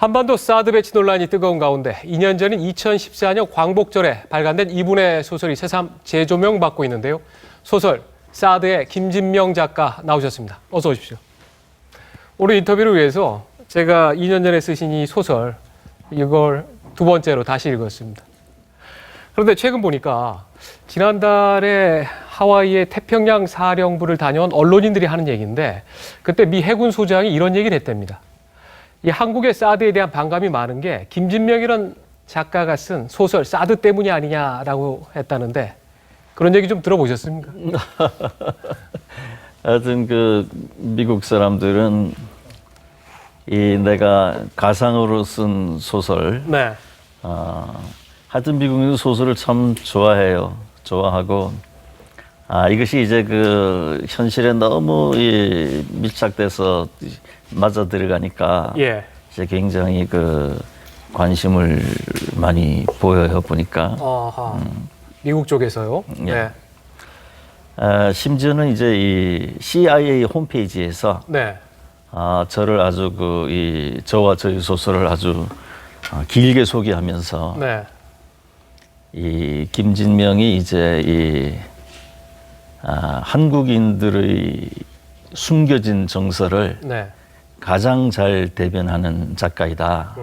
한반도 사드 배치 논란이 뜨거운 가운데 2년 전인 2014년 광복절에 발간된 이분의 소설이 새삼 재조명받고 있는데요. 소설 사드의 김진명 작가 나오셨습니다. 어서 오십시오. 오늘 인터뷰를 위해서 제가 2년 전에 쓰신 이 소설, 이걸 두 번째로 다시 읽었습니다. 그런데 최근 보니까 지난달에 하와이의 태평양 사령부를 다녀온 언론인들이 하는 얘기인데, 그때 미 해군 소장이 이런 얘기를 했답니다. 이 한국의 사드에 대한 반감이 많은 게 김진명이라는 작가가 쓴 소설 사드 때문이 아니냐라고 했다는데, 그런 얘기 좀 들어보셨습니까? 하여튼 그 미국 사람들은 이 내가 가상으로 쓴 소설, 네. 하여튼 미국인도 소설을 참 좋아하고, 이것이 이제 그 현실에 너무 밀착돼서 맞아 들어가니까 예. 이제 굉장히 그 관심을 많이 보여요, 보니까. 아하. 미국 쪽에서요. 예. 심지어는 이제 이 CIA 홈페이지에서 네. 저를 아주 저와 저희 소설을 아주 길게 소개하면서 네. 이 김진명이 이제 한국인들의 숨겨진 정서를 네. 가장 잘 대변하는 작가이다.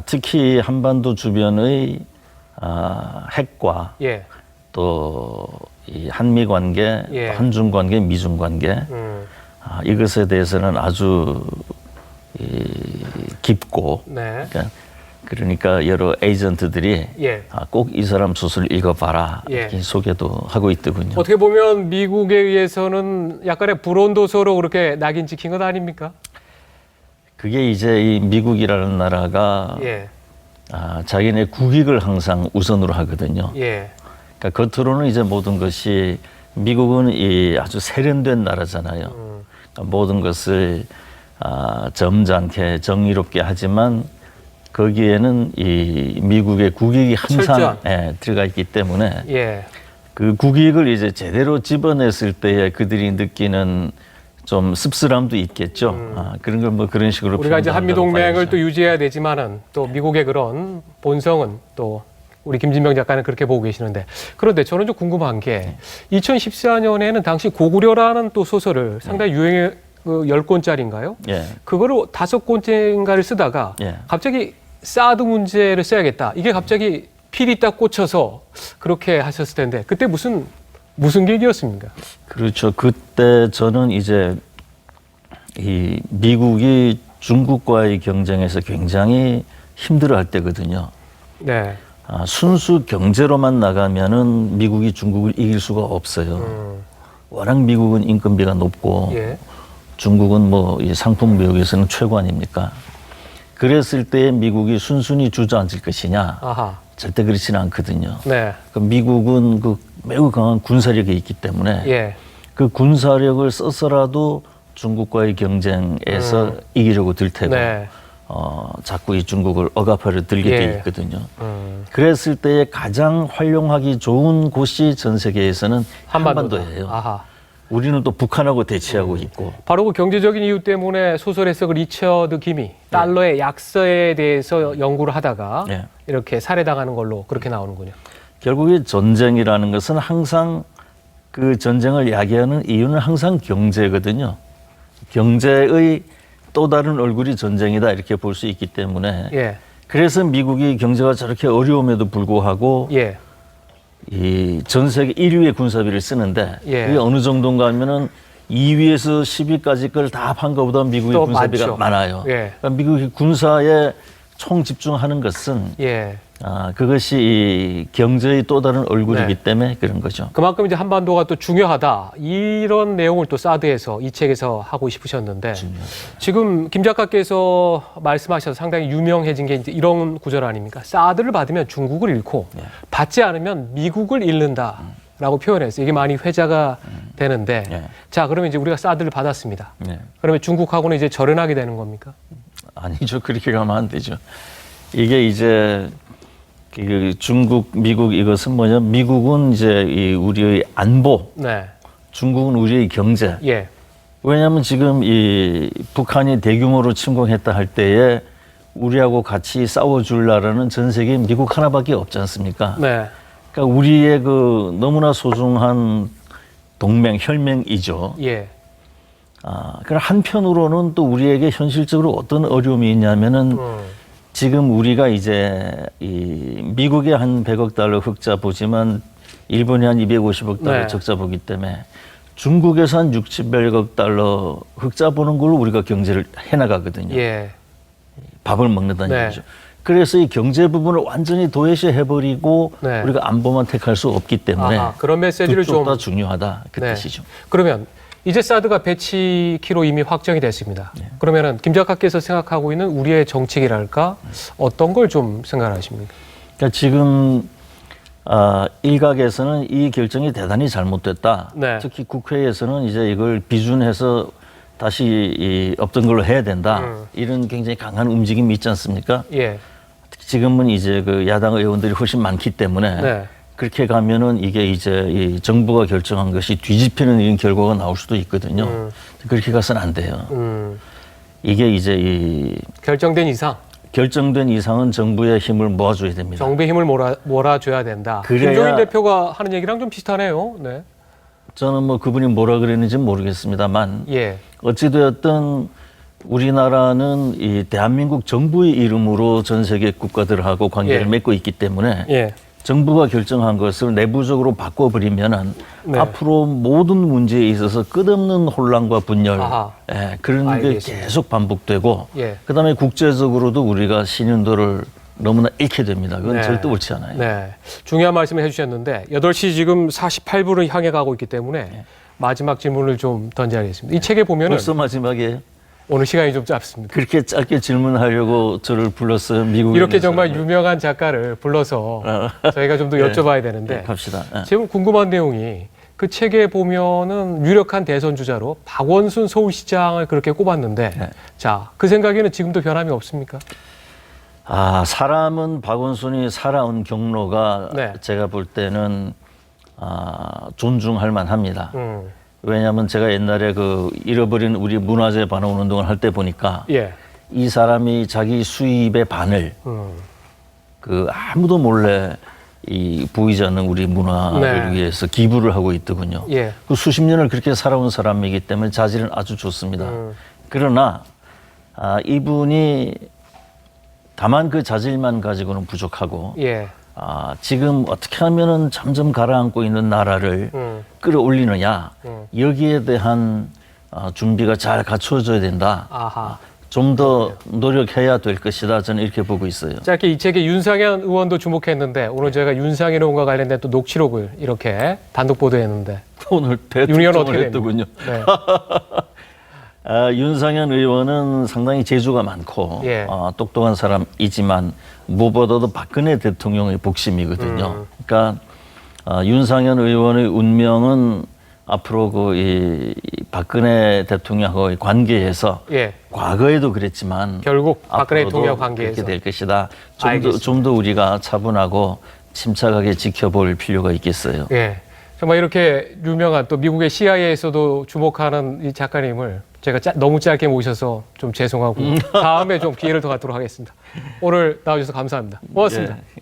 특히 한반도 주변의 핵과 예. 또 이 한미 관계, 예. 한중 관계, 미중 관계, 이것에 대해서는 아주 깊고, 네. 그러니까 여러 에이전트들이 예. 꼭 이 사람 소설 읽어봐라, 예. 이렇게 소개도 하고 있더군요. 어떻게 보면 미국에 의해서는 약간의 불온도서로 그렇게 낙인 찍힌 것 아닙니까? 그게 이제 이 미국이라는 나라가 예. 자기네 국익을 항상 우선으로 하거든요. 예. 그러니까 겉으로는 이제 모든 것이, 미국은 이 아주 세련된 나라잖아요. 그러니까 모든 것을 점잖게 정의롭게 하지만 거기에는 이 미국의 국익이 항상 들어가 있기 때문에 예. 그 국익을 이제 제대로 집어냈을 때에 그들이 느끼는 좀 씁쓸함도 있겠죠. 그런 걸 뭐 그런 식으로 우리가 이제 한미 동맹을 봐야죠. 또 유지해야 되지만은 또 미국의 그런 본성은 또 우리 김진명 작가는 그렇게 보고 계시는데, 그런데 저는 좀 궁금한 게 2014년에는 당시 고구려라는 또 소설을 상당히 유행의 10권짜리인가요? 예. 그거를 5권째인가를 쓰다가 예. 갑자기 사드 문제를 써야겠다. 이게 갑자기 필이 딱 꽂혀서 그렇게 하셨을 텐데, 그때 무슨 계기였습니까? 그렇죠. 그때 저는 이제 이 미국이 중국과의 경쟁에서 굉장히 힘들어할 때거든요. 네. 순수 경제로만 나가면은 미국이 중국을 이길 수가 없어요. 워낙 미국은 인건비가 높고 예. 중국은 뭐 이 상품 무역에서는 최고 아닙니까? 그랬을 때 미국이 순순히 주저앉을 것이냐? 아하. 절대 그렇지는 않거든요. 네. 미국은 그 매우 강한 군사력이 있기 때문에 예. 그 군사력을 써서라도 중국과의 경쟁에서 이기려고 들 테고, 네. 자꾸 이 중국을 억압하려 들게 예. 돼 있거든요. 그랬을 때에 가장 활용하기 좋은 곳이 전 세계에서는 한반도예요. 아하. 우리는 또 북한하고 대치하고 있고. 바로 그 경제적인 이유 때문에 소설에서 그 리처드 김이 달러의 약세에 대해서 연구를 하다가 예. 이렇게 살해당하는 걸로 그렇게 나오는군요. 결국에 전쟁이라는 것은 항상 그 전쟁을 야기하는 이유는 항상 경제거든요. 경제의 또 다른 얼굴이 전쟁이다, 이렇게 볼 수 있기 때문에. 예. 그래서 미국이 경제가 저렇게 어려움에도 불구하고 예. 이 전 세계 1위의 군사비를 쓰는데, 예. 그게 어느 정도인가 하면은 2위에서 10위까지 걸 다 합한 것보다 미국의 또 군사비가 많죠. 많아요. 예. 그러니까 미국이 군사에 총 집중하는 것은 예. 그것이 이 경제의 또 다른 얼굴이기 네. 때문에 그런 거죠. 그만큼 이제 한반도가 또 중요하다, 이런 내용을 또 사드에서, 이 책에서 하고 싶으셨는데, 지금 김 작가께서 말씀하셔서 상당히 유명해진 게 이제 이런 구절 아닙니까? 사드를 받으면 중국을 잃고 받지 않으면 미국을 잃는다라고 표현했어요. 이게 많이 회자가 되는데, 자, 그러면 이제 우리가 사드를 받았습니다. 그러면 중국하고는 이제 절연하게 되는 겁니까? 아니죠. 그렇게 가면 안 되죠. 이게 이제 그 중국, 미국, 이것은 뭐냐? 미국은 이제 우리의 안보, 네. 중국은 우리의 경제. 예. 왜냐하면 지금 이 북한이 대규모로 침공했다 할 때에 우리하고 같이 싸워줄라라는 전 세계 미국 하나밖에 없지 않습니까? 네. 그러니까 우리의 그 너무나 소중한 동맹, 혈맹이죠. 예. 그러나 한편으로는 또 우리에게 현실적으로 어떤 어려움이 있냐면은 지금 우리가 이제 이 미국의 한 100억 달러 흑자 보지만 일본이 한 250억 달러 네. 적자 적자 보기 때문에 중국에서 한 60억 달러 흑자 보는 걸로 우리가 경제를 해나가거든요. 예. 밥을 먹는다는 네. 얘기죠. 그래서 이 경제 부분을 완전히 도외시해버리고 네. 우리가 안보만 택할 수 없기 때문에 아하, 그런 메시지를 두 쪽 다 좀 중요하다 그 네. 뜻이죠. 그러면 이제 사드가 배치키로 이미 확정이 됐습니다. 네. 그러면은 김 작가께서 생각하고 있는 우리의 정책이랄까 어떤 걸 좀 생각하십니까? 그러니까 지금 일각에서는 이 결정이 대단히 잘못됐다. 네. 특히 국회에서는 이제 이걸 비준해서 다시 없던 걸로 해야 된다. 이런 굉장히 강한 움직임이 있지 않습니까? 예. 지금은 이제 그 야당 의원들이 훨씬 많기 때문에 네. 그렇게 가면은 이게 이제 이 정부가 결정한 것이 뒤집히는 이런 결과가 나올 수도 있거든요. 그렇게 가서는 안 돼요. 이게 이제 이 결정된 이상 결정된 이상은 정부의 힘을 모아줘야 됩니다. 정부의 힘을 몰아줘야 된다. 그래야- 김종인 대표가 하는 얘기랑 좀 비슷하네요. 네. 저는 뭐 그분이 뭐라 그랬는지는 모르겠습니다만 예. 어찌되었든 우리나라는 이 대한민국 정부의 이름으로 전 세계 국가들하고 관계를 예. 맺고 있기 때문에 예. 정부가 결정한 것을 내부적으로 바꿔버리면은 네. 앞으로 모든 문제에 있어서 끝없는 혼란과 분열 아하. 그런 게 알겠습니다. 계속 반복되고 예. 그다음에 국제적으로도 우리가 신인도를 너무나 잃게 됩니다. 그건 네. 절대 옳지 않아요. 네. 중요한 말씀을 해주셨는데 8시 지금 48분을 향해 가고 있기 때문에 네. 마지막 질문을 좀 던져야겠습니다. 이 책에 보면은 벌써 마지막에 오늘 시간이 좀 짧습니다. 그렇게 짧게 질문하려고 저를 불렀어요. 미국에 이렇게 있는 정말 사람을. 유명한 작가를 불러서 저희가 좀 더 네. 여쭤봐야 되는데 네, 갑시다. 지금 궁금한 내용이 그 책에 보면은 유력한 대선 주자로 박원순 서울시장을 그렇게 꼽았는데 네. 자, 그 생각에는 지금도 변함이 없습니까? 사람은 박원순이 살아온 경로가 네. 제가 볼 때는 존중할 만합니다. 음. 왜냐하면 제가 옛날에 그 잃어버린 우리 문화재 반환 운동을 할 때 보니까 예. 이 사람이 자기 수입의 반을 그 아무도 몰래 이 보이지 않는 우리 문화를 네. 위해서 기부를 하고 있더군요. 예. 그 수십 년을 그렇게 살아온 사람이기 때문에 자질은 아주 좋습니다. 그러나 이분이 다만 그 자질만 가지고는 부족하고 예. 지금 어떻게 하면은 점점 가라앉고 있는 나라를 끌어올리느냐 여기에 대한 준비가 잘 갖춰져야 된다. 아하. 좀 더 노력해야 될 것이다. 저는 이렇게 보고 있어요. 짧게 이 책에 윤상현 의원도 주목했는데 오늘 제가 윤상현 의원과 관련된 또 녹취록을 이렇게 단독 보도했는데 오늘 윤 의원 어떻게 대통령을 했더군요. 네. 윤상현 의원은 상당히 재주가 많고 예. 똑똑한 사람이지만 무엇보다도 박근혜 대통령의 복심이거든요. 그러니까 윤상현 의원의 운명은 앞으로 이 박근혜 대통령하고의 관계에서 예. 과거에도 그랬지만 결국 박근혜 앞으로도 대통령 관계에서 그렇게 될 것이다. 알겠습니다. 좀 더 우리가 차분하고 침착하게 지켜볼 필요가 있겠어요. 예. 정말 이렇게 유명한 또 미국의 CIA에서도 주목하는 이 작가님을 제가 너무 짧게 모셔서 좀 죄송하고 다음에 좀 기회를 더 갖도록 하겠습니다. 오늘 나와주셔서 감사합니다. 고맙습니다. 예.